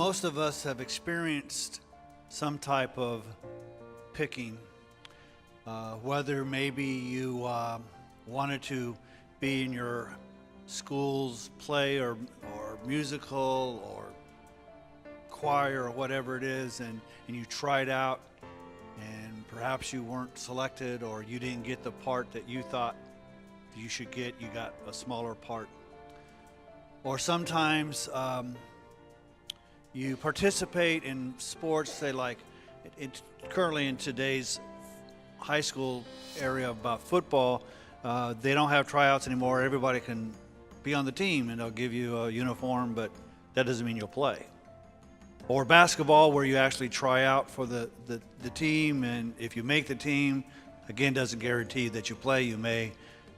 Most of us have experienced some type of picking, whether maybe you wanted to be in your school's play or musical or choir or whatever it is, and you tried out and perhaps you weren't selected or you didn't get the part that you thought you should get, you got a smaller part. Or sometimes you participate in sports, say like currently in today's high school area about football, they don't have tryouts anymore. Everybody can be on the team and they'll give you a uniform, but that doesn't mean you'll play. Or basketball, where you actually try out for the team, and if you make the team, again, doesn't guarantee that you play. You may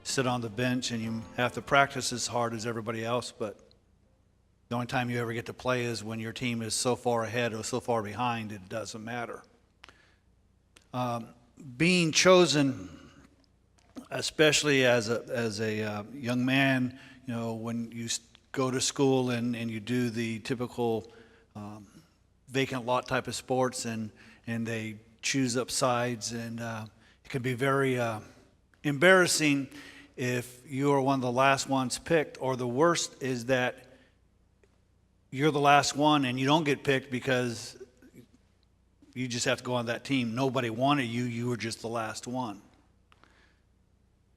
sit on the bench and you have to practice as hard as everybody else, but the only time you ever get to play is when your team is so far ahead or so far behind, it doesn't matter. Being chosen, especially as a young man, you know, when you go to school and you do the typical vacant lot type of sports, and they choose up sides, and it can be very embarrassing if you are one of the last ones picked, or the worst is that you're the last one and you don't get picked because you just have to go on that team. Nobody wanted you, you were just the last one.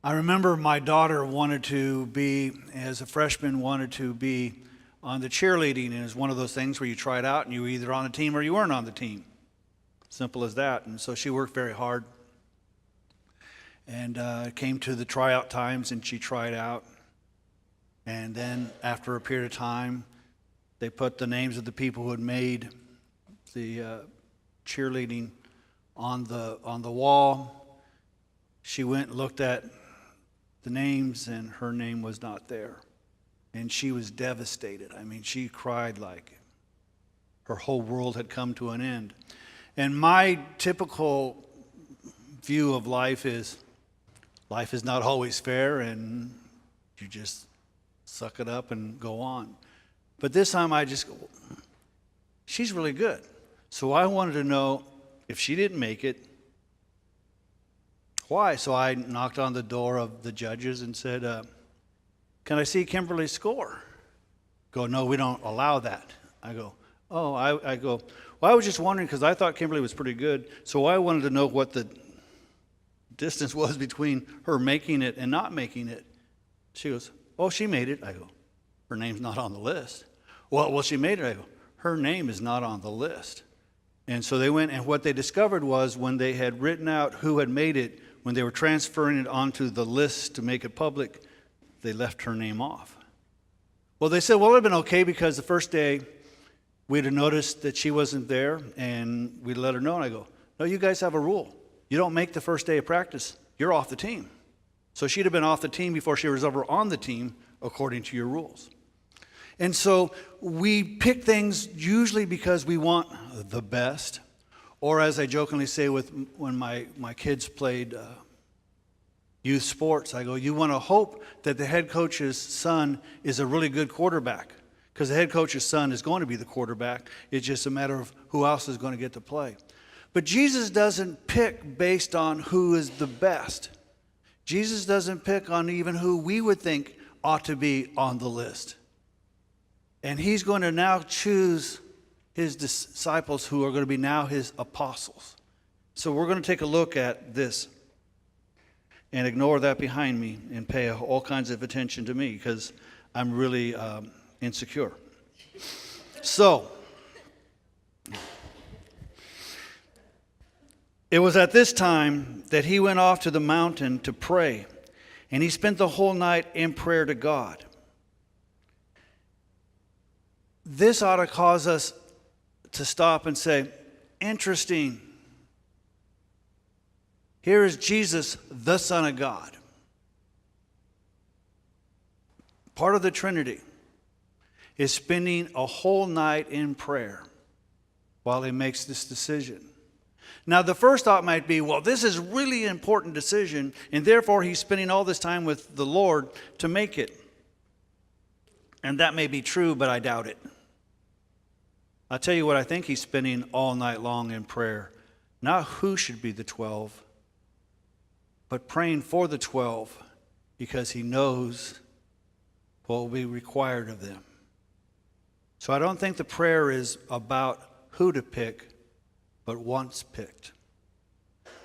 I remember my daughter wanted to be, as a freshman, wanted to be on the cheerleading, and it was one of those things where you tried out and you were either on the team or you weren't on the team. Simple as that. And so she worked very hard, and came to the tryout times and she tried out. And then after a period of time, they put the names of the people who had made the cheerleading on the wall. She went and looked at the names, and her name was not there. And she was devastated. I mean, she cried like her whole world had come to an end. And my typical view of life is not always fair, and you just suck it up and go on. But this time I just go, she's really good. So I wanted to know if she didn't make it, why? So I knocked on the door of the judges and said, can I see Kimberly's score? Go, no, we don't allow that. I go, oh, I go, well, I was just wondering because I thought Kimberly was pretty good, so I wanted to know what the distance was between her making it and not making it. She goes, oh, she made it. I go, her name's not on the list. Well, she made it. I go, her name is not on the list. And so they went, and what they discovered was when they had written out who had made it, when they were transferring it onto the list to make it public, they left her name off. Well, they said, well, it would have been okay because the first day we'd have noticed that she wasn't there and we'd let her know. And I go, no, you guys have a rule. You don't make the first day of practice. You're off the team. So she'd have been off the team before she was ever on the team according to your rules. And so we pick things usually because we want the best, or as I jokingly say when my kids played youth sports, I go, you want to hope that the head coach's son is a really good quarterback, because the head coach's son is going to be the quarterback. It's just a matter of who else is going to get to play. But Jesus doesn't pick based on who is the best. Jesus doesn't pick on even who we would think ought to be on the list. And he's going to now choose his disciples who are going to be now his apostles. So we're going to take a look at this and ignore that behind me and pay all kinds of attention to me because I'm really insecure. So it was at this time that he went off to the mountain to pray, and he spent the whole night in prayer to God. This ought to cause us to stop and say, interesting. Here is Jesus, the Son of God, part of the Trinity, is spending a whole night in prayer while he makes this decision. Now, the first thought might be, well, this is really an important decision, and therefore he's spending all this time with the Lord to make it. And that may be true, but I doubt it. I'll tell you what I think he's spending all night long in prayer. Not who should be the 12, but praying for the 12 because he knows what will be required of them. So I don't think the prayer is about who to pick, but once picked.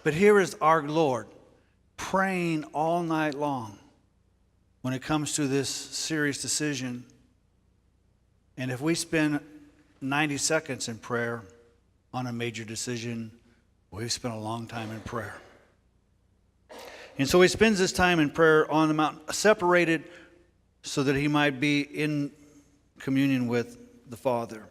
But here is our Lord praying all night long when it comes to this serious decision. And if we spend 90 seconds in prayer on a major decision, we've spent a long time in prayer. And so he spends this time in prayer on the mountain, separated so that he might be in communion with the Father.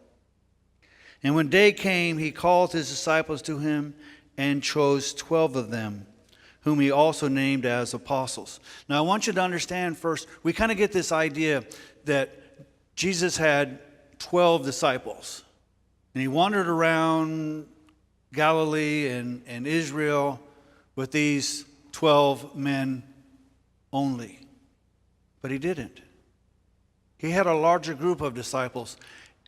And when day came, he called his disciples to him and chose 12 of them, whom he also named as apostles. Now, I want you to understand first, we kind of get this idea that Jesus had 12 disciples. And he wandered around Galilee and Israel with these 12 men only. But he didn't. He had a larger group of disciples.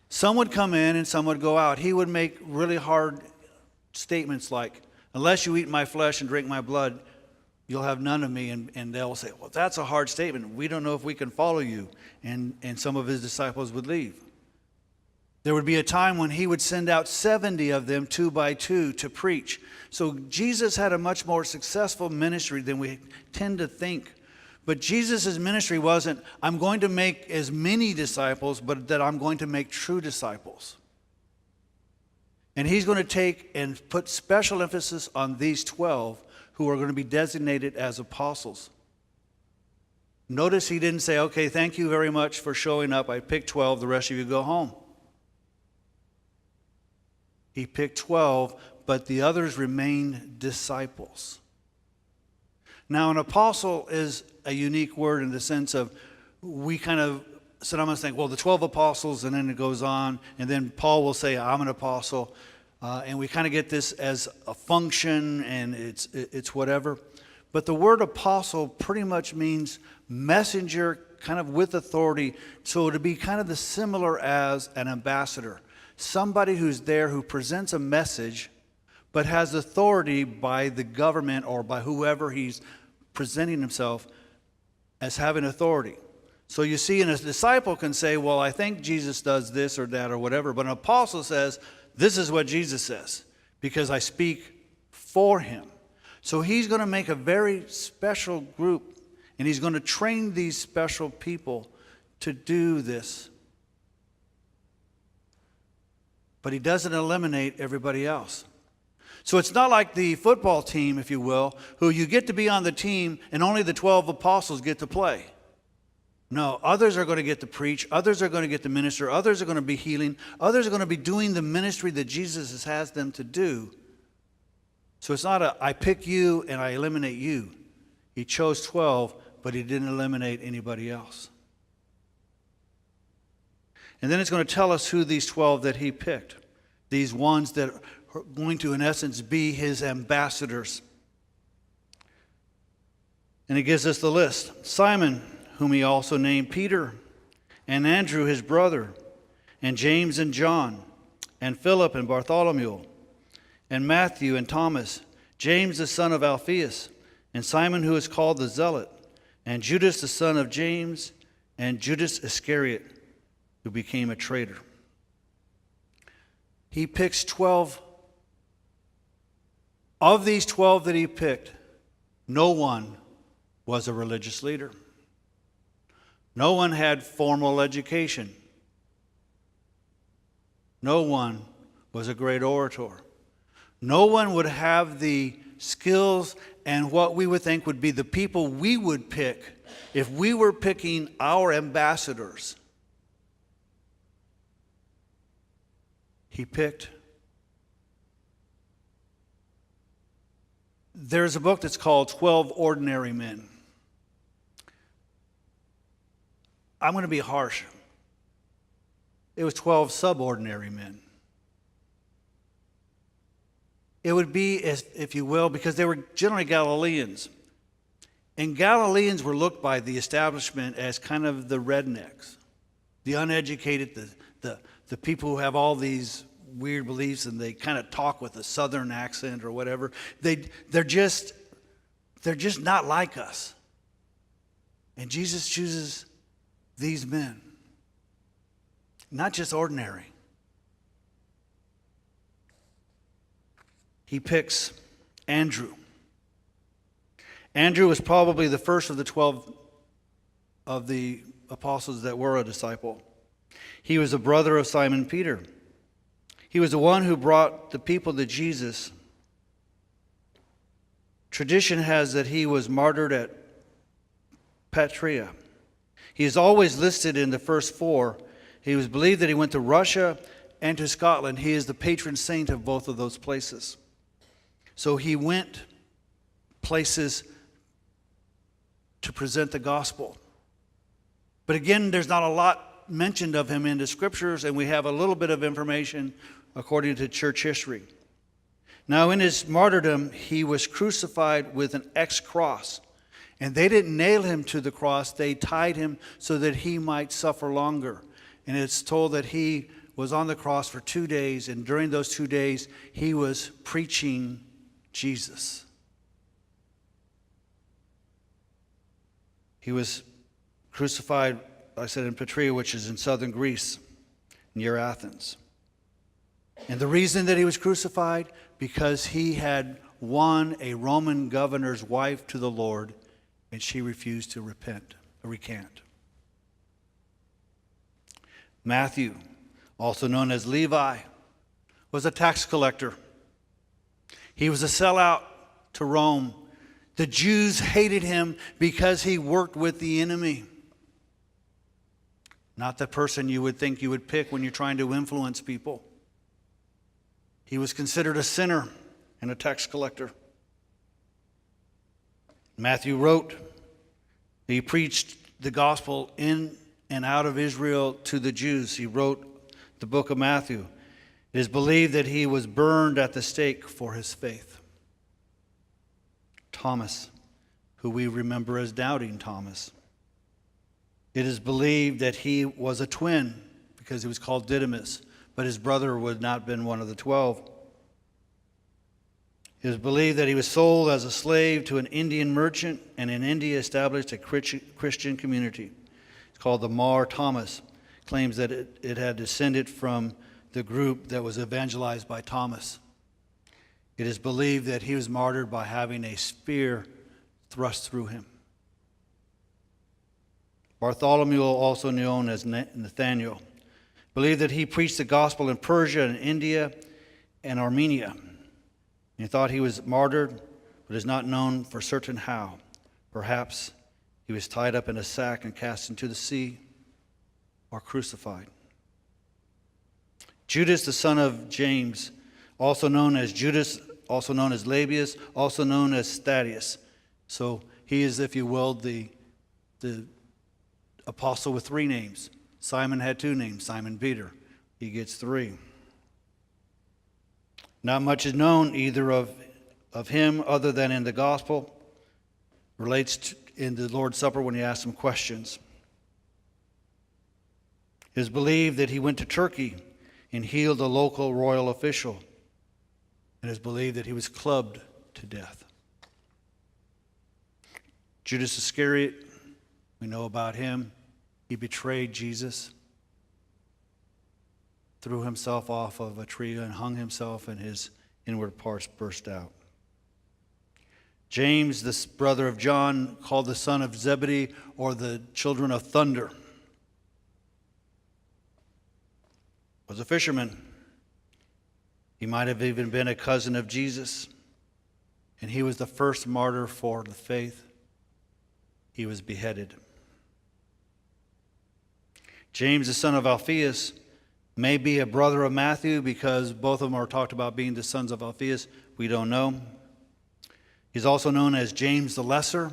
Some would come in and some would go out. He would make really hard statements like, unless you eat my flesh and drink my blood, you'll have none of me. And they'll say, well, that's a hard statement. We don't know if we can follow you. And some of his disciples would leave. There would be a time when he would send out 70 of them, 2 by 2, to preach. So Jesus had a much more successful ministry than we tend to think. But Jesus' ministry wasn't, I'm going to make as many disciples, but that I'm going to make true disciples. And he's going to take and put special emphasis on these 12 who are going to be designated as apostles. Notice he didn't say, okay, thank you very much for showing up. I picked 12, the rest of you go home. He picked 12, but the others remained disciples. Now, an apostle is a unique word in the sense of we kind of sometimes think, well, the 12 apostles, and then it goes on, and then Paul will say, I'm an apostle, and we kind of get this as a function, and it's whatever. But the word apostle pretty much means messenger, kind of with authority, so to be kind of the similar as an ambassador. Somebody who's there who presents a message but has authority by the government or by whoever he's presenting himself as having authority. So you see, and a disciple can say, well, I think Jesus does this or that or whatever, but an apostle says, this is what Jesus says, because I speak for him. So he's going to make a very special group, and he's going to train these special people to do this. But he doesn't eliminate everybody else. So it's not like the football team, if you will, who you get to be on the team and only the 12 apostles get to play. No, others are going to get to preach, others are going to get to minister, others are going to be healing, others are going to be doing the ministry that Jesus has them to do. So it's not I pick you and I eliminate you. He chose 12, but he didn't eliminate anybody else. And then it's going to tell us who these 12 that he picked. These ones that are going to, in essence, be his ambassadors. And it gives us the list. Simon, whom he also named Peter, and Andrew his brother, and James and John, and Philip and Bartholomew, and Matthew and Thomas, James the son of Alphaeus, and Simon who is called the Zealot, and Judas the son of James, and Judas Iscariot, who became a traitor. He picks 12. Of these 12 that he picked, no one was a religious leader. No one had formal education. No one was a great orator. No one would have the skills and what we would think would be the people we would pick if we were picking our ambassadors. He picked. There's a book that's called 12 Ordinary Men. I'm going to be harsh. It was 12 subordinary men. It would be, if you will, because they were generally Galileans. And Galileans were looked by the establishment as kind of the rednecks, the uneducated, the people who have all these weird beliefs and they kind of talk with a southern accent or whatever. They're just not like us. And Jesus chooses these men, not just ordinary. He picks Andrew. Andrew was probably the first of the 12 of the apostles that were a disciple. He was a brother of Simon Peter. He was the one who brought the people to Jesus. Tradition has that he was martyred at Patria. He is always listed in the first four. He was believed that he went to Russia and to Scotland. He is the patron saint of both of those places. So he went places to present the gospel. But again, there's not a lot mentioned of him in the scriptures, and we have a little bit of information according to church history. Now, in his martyrdom, he was crucified with an X cross. And they didn't nail him to the cross. They tied him so that he might suffer longer. And it's told that he was on the cross for 2 days, and during those 2 days, he was preaching Jesus. He was crucified, I said, in Patria, which is in southern Greece, near Athens. And the reason that he was crucified, because he had won a Roman governor's wife to the Lord, and she refused to recant. Matthew, also known as Levi, was a tax collector. He was a sellout to Rome. The Jews hated him because he worked with the enemy. Not the person you would think you would pick when you're trying to influence people. He was considered a sinner and a tax collector. Matthew wrote, he preached the gospel in and out of Israel to the Jews. He wrote the book of Matthew. It is believed that he was burned at the stake for his faith. Thomas, who we remember as Doubting Thomas. It is believed that he was a twin because he was called Didymus, but his brother would not have been one of the 12. It is believed that he was sold as a slave to an Indian merchant, and in India established a Christian community. It's called the Mar Thomas. Claims that it had descended from the group that was evangelized by Thomas. It is believed that he was martyred by having a spear thrust through him. Bartholomew, also known as Nathaniel, believed that he preached the gospel in Persia and India and Armenia. He thought he was martyred, but is not known for certain how. Perhaps he was tied up in a sack and cast into the sea, or crucified. Judas, the son of James, also known as Judas, also known as Labius, also known as Thaddeus. So he is, if you will, the apostle with 3 names. Simon had 2 names, Simon Peter. He gets 3. Not much is known either of him other than in the gospel. Relates in the Lord's Supper when he asked some questions. It is believed that he went to Turkey and healed a local royal official. It is believed that he was clubbed to death. Judas Iscariot, we know about him. He betrayed Jesus, threw himself off of a tree and hung himself, and his inward parts burst out. James, the brother of John, called the son of Zebedee, or the children of thunder, was a fisherman. He might have even been a cousin of Jesus, and he was the first martyr for the faith. He was beheaded. James, the son of Alphaeus, may be a brother of Matthew because both of them are talked about being the sons of Alphaeus. We don't know. He's also known as James the Lesser,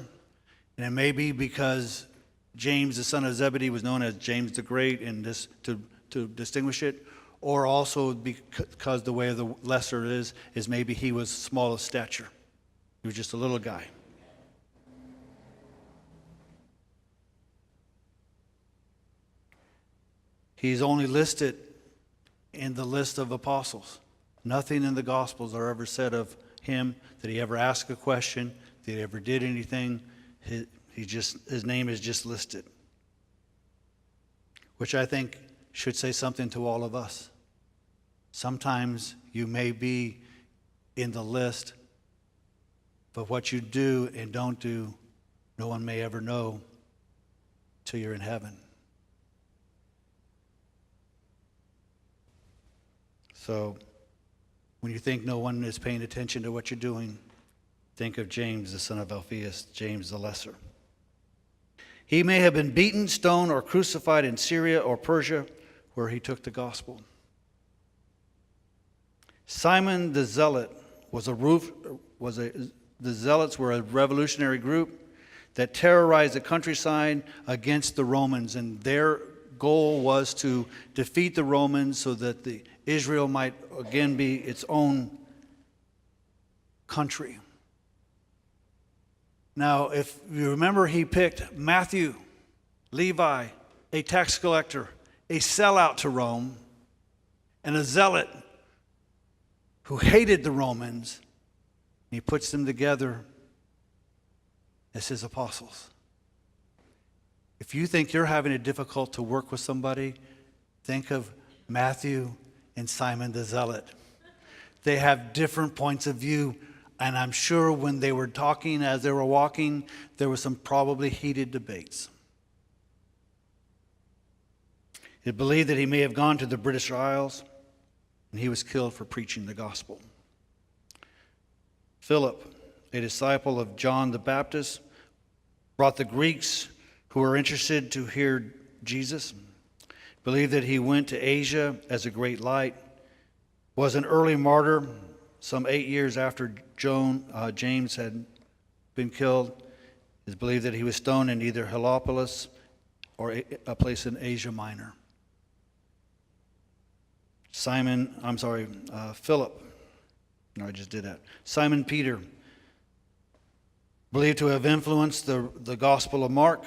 and it may be because James, the son of Zebedee, was known as James the Great, and this to distinguish it, or also because the way of the lesser is maybe he was small of stature. He was just a little guy. He's only listed in the list of apostles. Nothing in the Gospels are ever said of him that he ever asked a question, that he ever did anything. His name is just listed, which I think should say something to all of us. Sometimes you may be in the list, but what you do and don't do, no one may ever know till you're in heaven. So when you think no one is paying attention to what you're doing, think of James, the son of Alphaeus, James the Lesser. He may have been beaten, stoned, or crucified in Syria or Persia, where he took the gospel. Simon the Zealot the Zealots were a revolutionary group that terrorized the countryside against the Romans, and their goal was to defeat the Romans so that Israel might again be its own country. Now, if you remember, he picked Matthew, Levi, a tax collector, a sellout to Rome, and a zealot who hated the Romans, and he puts them together as his apostles. If you think you're having it difficult to work with somebody, think of Matthew and Simon the Zealot. They have different points of view, and I'm sure when they were talking, as they were walking, there were some probably heated debates. It's believed that he may have gone to the British Isles, and he was killed for preaching the gospel. Philip, a disciple of John the Baptist, brought the Greeks who were interested to hear Jesus. Believed that he went to Asia as a great light, was an early martyr some 8 years after James had been killed. It's believed that he was stoned in either Heliopolis or a place in Asia Minor. Philip. No, I just did that. Simon Peter, believed to have influenced the Gospel of Mark,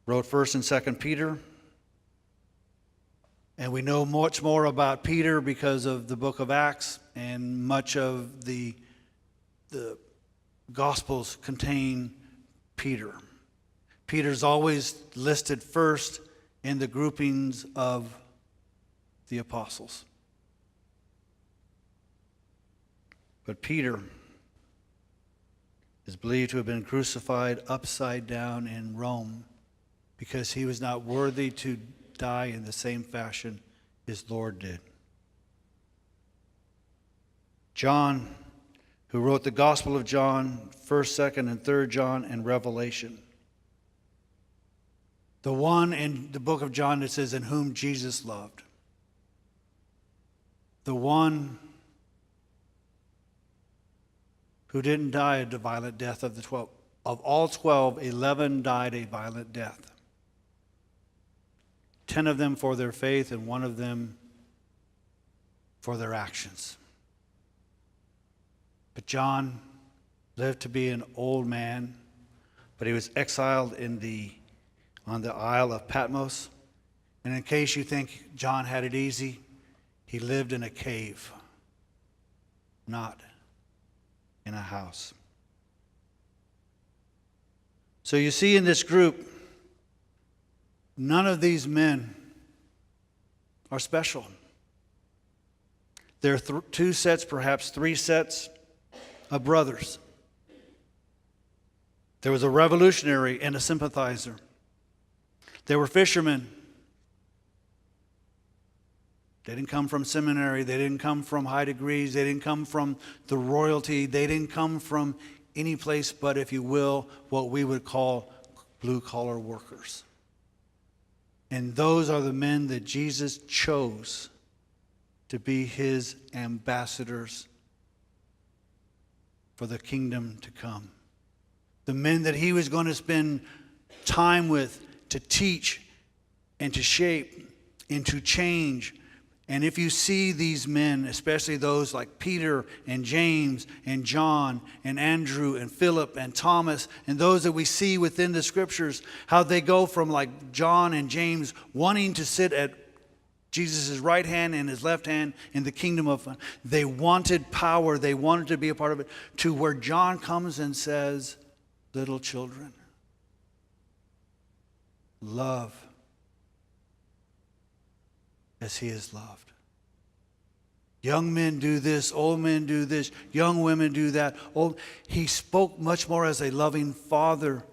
wrote 1st and 2nd Peter. And we know much more about Peter because of the book of Acts, and much of the Gospels contain Peter. Peter's always listed first in the groupings of the apostles. But Peter is believed to have been crucified upside down in Rome because he was not worthy to die in the same fashion his Lord did. John, who wrote the Gospel of John, 1st, 2nd, and 3rd John, and Revelation. The one in the book of John that says, in whom Jesus loved. The one who didn't die the violent death of the 12. Of all 12, 11 died a violent death. 10 of them for their faith, and 1 of them for their actions. But John lived to be an old man, but he was exiled on the Isle of Patmos. And in case you think John had it easy, he lived in a cave, not in a house. So you see in this group, none of these men are special. There are 2 sets, perhaps 3 sets of brothers. There was a revolutionary and a sympathizer. There were fishermen. They didn't come from seminary. They didn't come from high degrees. They didn't come from the royalty. They didn't come from any place but, if you will, what we would call blue-collar workers. And those are the men that Jesus chose to be his ambassadors for the kingdom to come. The men that he was going to spend time with to teach and to shape and to change. And if you see these men, especially those like Peter and James and John and Andrew and Philip and Thomas, and those that we see within the scriptures, how they go from like John and James wanting to sit at Jesus' right hand and his left hand in the kingdom of God. They wanted power. They wanted to be a part of it, to where John comes and says, little children, love as he is loved. Young men do this, old men do this, young women do that. He spoke much more as a loving father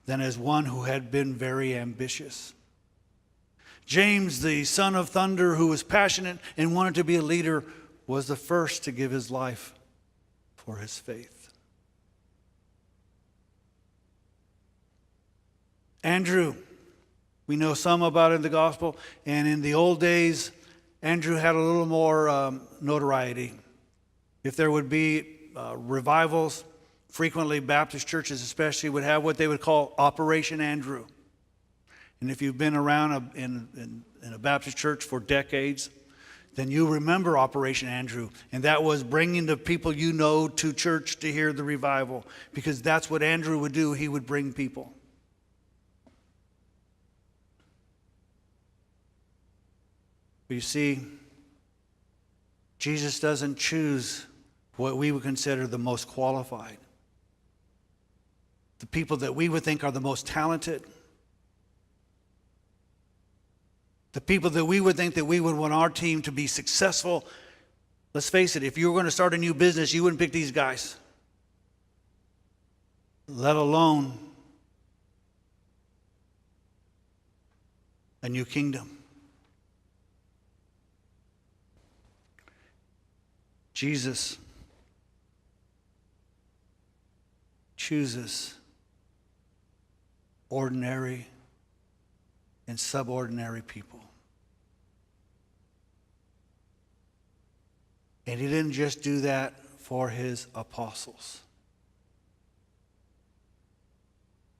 than as one who had been very ambitious. James, the son of thunder, who was passionate and wanted to be a leader, was the first to give his life for his faith. Andrew, we know some about in the gospel, and in the old days, Andrew had a little more notoriety. If there would be revivals, frequently Baptist churches especially would have what they would call Operation Andrew. And if you've been around in a Baptist church for decades, then you remember Operation Andrew. And that was bringing the people you know to church to hear the revival. Because that's what Andrew would do. He would bring people. But you see, Jesus doesn't choose what we would consider the most qualified. The people that we would think are the most talented. The people that we would think that we would want our team to be successful. Let's face it, if you were going to start a new business, you wouldn't pick these guys. Let alone a new kingdom. Jesus chooses ordinary and subordinary people. And he didn't just do that for his apostles.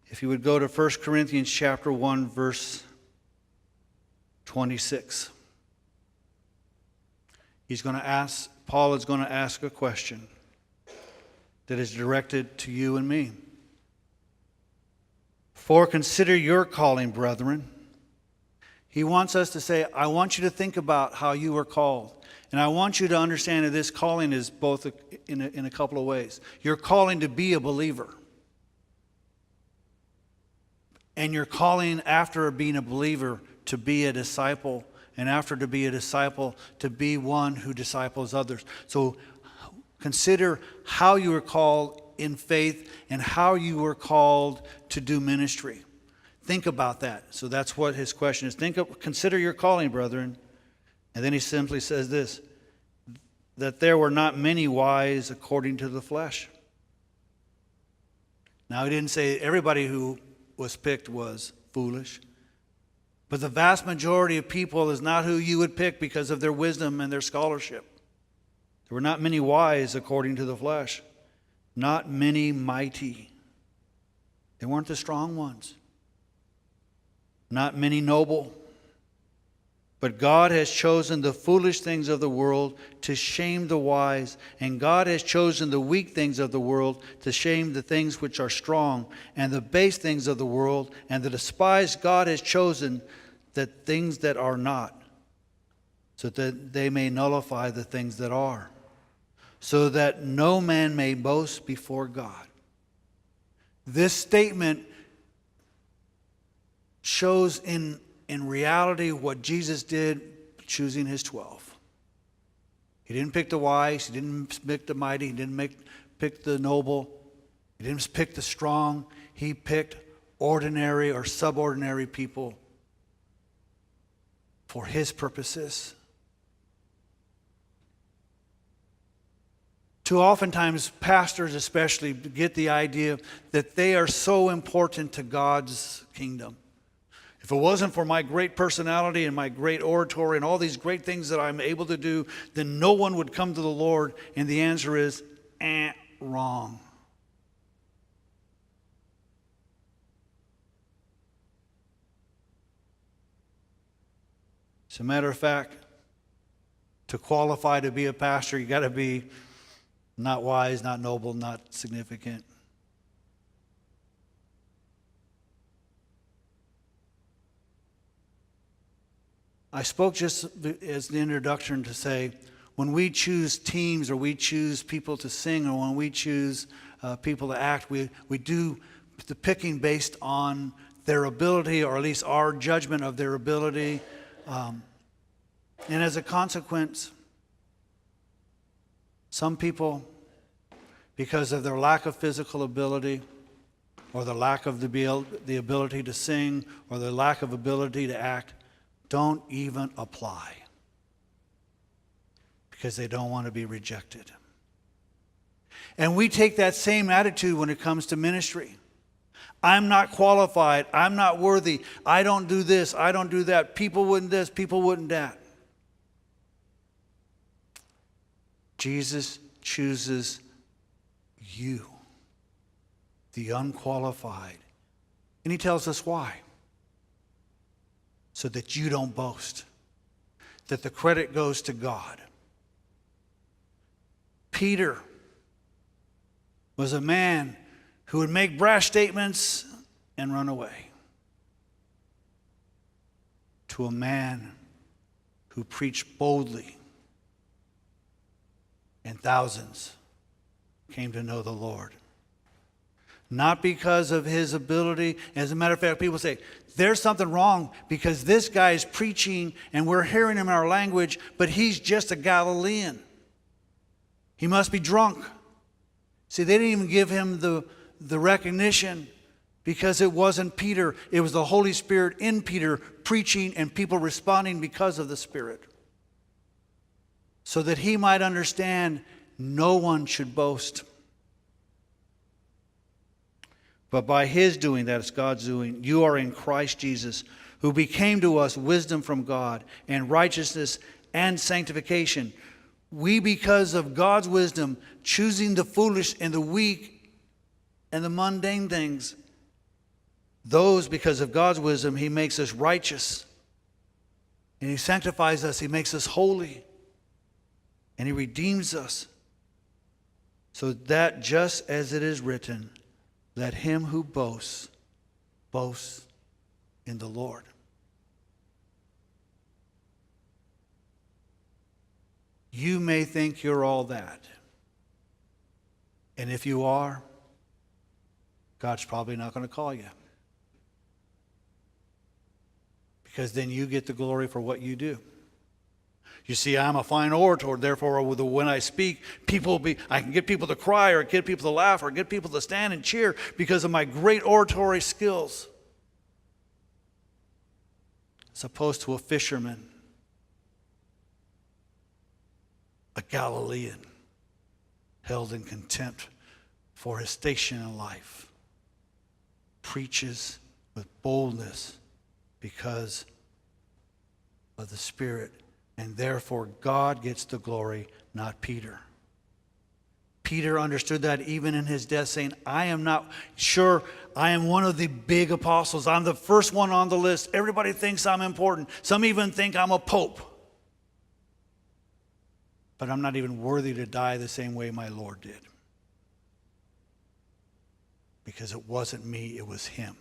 If you would go to 1 Corinthians chapter 1, verse 26. Paul is going to ask a question that is directed to you and me. For consider your calling, brethren. He wants us to say, I want you to think about how you were called. And I want you to understand that this calling is both in a couple of ways. You're calling to be a believer. And you're calling after being a believer to be a disciple. And after to be a disciple, to be one who disciples others. So consider how you were called in faith and how you were called to do ministry. Think about that. So that's what his question is. Consider your calling, brethren. And then he simply says this, that there were not many wise according to the flesh. Now he didn't say everybody who was picked was foolish. But the vast majority of people is not who you would pick because of their wisdom and their scholarship. There were not many wise according to the flesh. Not many mighty. They weren't the strong ones. Not many noble. But God has chosen the foolish things of the world to shame the wise. And God has chosen the weak things of the world to shame the things which are strong. And the base things of the world and the despised God has chosen that things that are not, so that they may nullify the things that are, so that no man may boast before God. This statement shows in reality what Jesus did choosing his 12. He didn't pick the wise, he didn't pick the mighty, he didn't pick the noble, he didn't pick the strong. He picked ordinary or subordinary people for his purposes. Too oftentimes, pastors especially get the idea that they are so important to God's kingdom. If it wasn't for my great personality and my great oratory and all these great things that I'm able to do, then no one would come to the Lord. And the answer is, wrong. As a matter of fact, to qualify to be a pastor, you got to be not wise, not noble, not significant. I spoke just as the introduction to say, when we choose teams or we choose people to sing or when we choose people to act, we do the picking based on their ability, or at least our judgment of their ability. And as a consequence, some people, because of their lack of physical ability, or the lack of the ability to sing, or the lack of ability to act, don't even apply because they don't want to be rejected. And we take that same attitude when it comes to ministry. I'm not qualified. I'm not worthy. I don't do this. I don't do that. People wouldn't this. People wouldn't that. Jesus chooses you, the unqualified. And he tells us why. So that you don't boast. That the credit goes to God. Peter was a man who would make brash statements and run away, to a man who preached boldly, and thousands came to know the Lord. Not because of his ability. As a matter of fact, people say, there's something wrong because this guy is preaching and we're hearing him in our language, but he's just a Galilean. He must be drunk. See, they didn't even give him the recognition because it wasn't Peter. It was the Holy Spirit in Peter preaching and people responding because of the Spirit. So that he might understand no one should boast. But by his doing, that is God's doing, you are in Christ Jesus, who became to us wisdom from God and righteousness and sanctification. We, because of God's wisdom, choosing the foolish and the weak and the mundane things, those, because of God's wisdom, he makes us righteous. And he sanctifies us. He makes us holy. And he redeems us. So that just as it is written, let him who boasts, boast in the Lord. You may think you're all that. And if you are, God's probably not going to call you. Because then you get the glory for what you do. You see, I'm a fine orator, therefore when I speak, I can get people to cry or get people to laugh or get people to stand and cheer because of my great oratory skills. As opposed to a fisherman, a Galilean, held in contempt for his station in life, preaches with boldness because of the Spirit. And therefore, God gets the glory, not Peter. Peter understood that even in his death, saying, I am not sure I am one of the big apostles. I'm the first one on the list. Everybody thinks I'm important. Some even think I'm a pope. But I'm not even worthy to die the same way my Lord did. Because it wasn't me, it was him.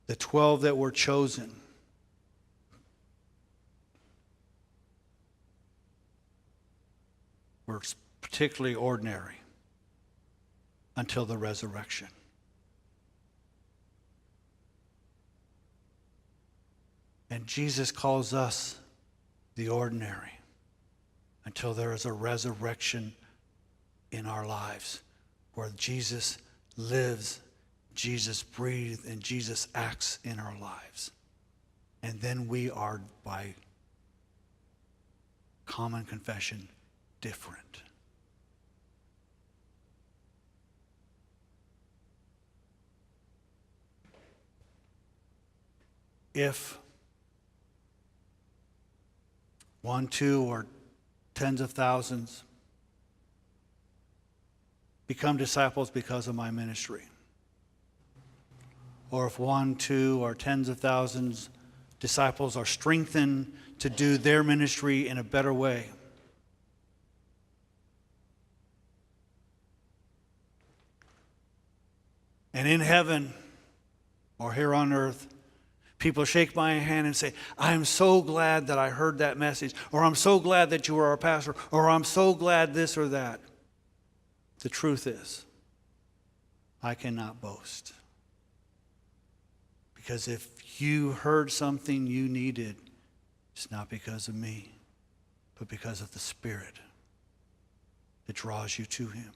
The 12 that were chosen were particularly ordinary until the resurrection. And Jesus calls us the ordinary until there is a resurrection in our lives where Jesus lives, Jesus breathes, and Jesus acts in our lives. And then we are, by common confession, different. If 1, 2, or tens of thousands become disciples because of my ministry, or if 1, 2, or tens of thousands disciples are strengthened to do their ministry in a better way, and in heaven or here on earth, People shake my hand and say, I am so glad that I heard that message, or I'm so glad that you were our pastor, or I'm so glad this or that. The truth is, I cannot boast. Because if you heard something you needed, it's not because of me, but because of the Spirit that draws you to him.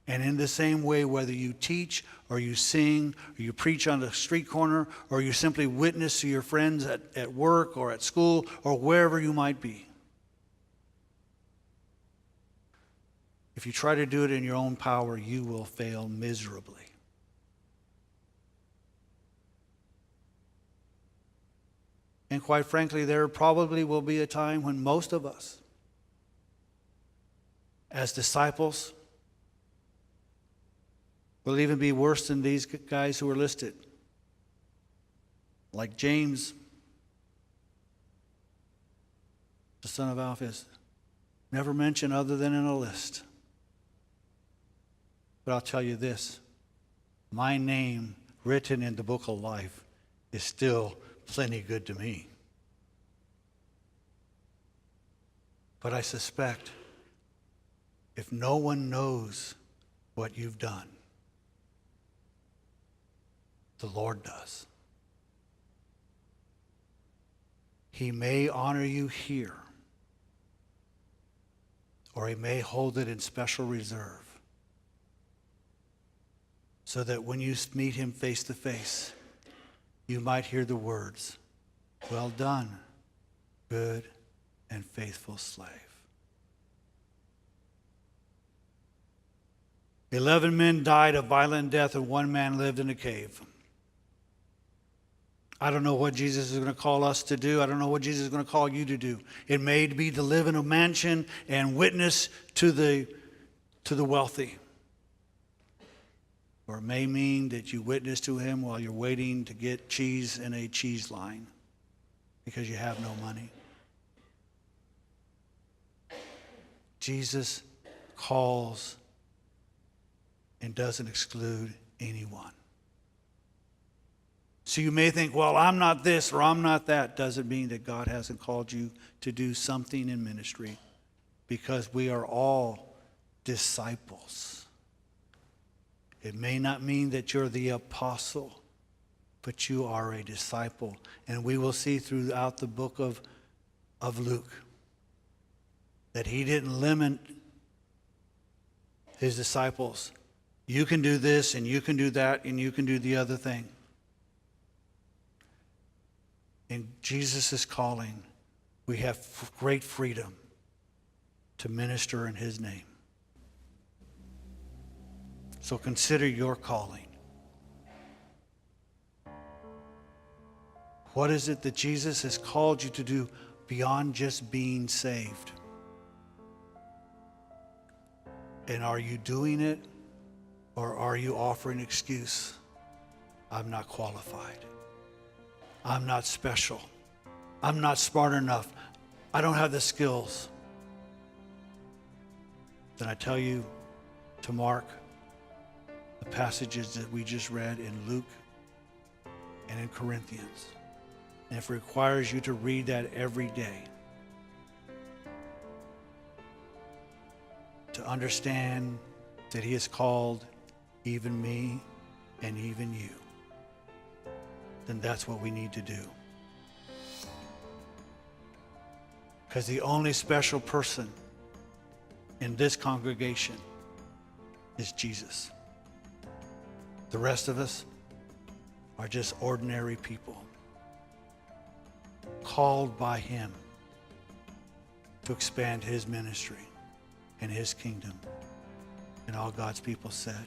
And in the same way, whether you teach or you sing or you preach on the street corner or you simply witness to your friends at work or at school or wherever you might be, if you try to do it in your own power, you will fail miserably. And quite frankly, there probably will be a time when most of us, as disciples, will even be worse than these guys who are listed. Like James, the son of Alphaeus, never mentioned other than in a list. But I'll tell you this, my name written in the book of life is still plenty good to me. But I suspect if no one knows what you've done, the Lord does. He may honor you here, or he may hold it in special reserve, so that when you meet him face to face, you might hear the words, well done, good and faithful slave. 11 men died a violent death and 1 man lived in a cave. I don't know what Jesus is going to call us to do. I don't know what Jesus is going to call you to do. It may be to live in a mansion and witness to the wealthy. Or it may mean that you witness to him while you're waiting to get cheese in a cheese line because you have no money. Jesus calls and doesn't exclude anyone. So you may think, well, I'm not this or I'm not that. Doesn't mean that God hasn't called you to do something in ministry, because we are all disciples. It may not mean that you're the apostle, but you are a disciple. And we will see throughout the book of Luke that he didn't limit his disciples. You can do this and you can do that and you can do the other thing. In Jesus' calling, we have great freedom to minister in his name. So consider your calling. What is it that Jesus has called you to do beyond just being saved? And are you doing it, or are you offering excuse? I'm not qualified. I'm not special. I'm not smart enough. I don't have the skills. Then I tell you to mark the passages that we just read in Luke and in Corinthians. And if it requires you to read that every day, to understand that he has called even me and even you, then that's what we need to do. Because the only special person in this congregation is Jesus. The rest of us are just ordinary people, called by him to expand his ministry and his kingdom. And all God's people said.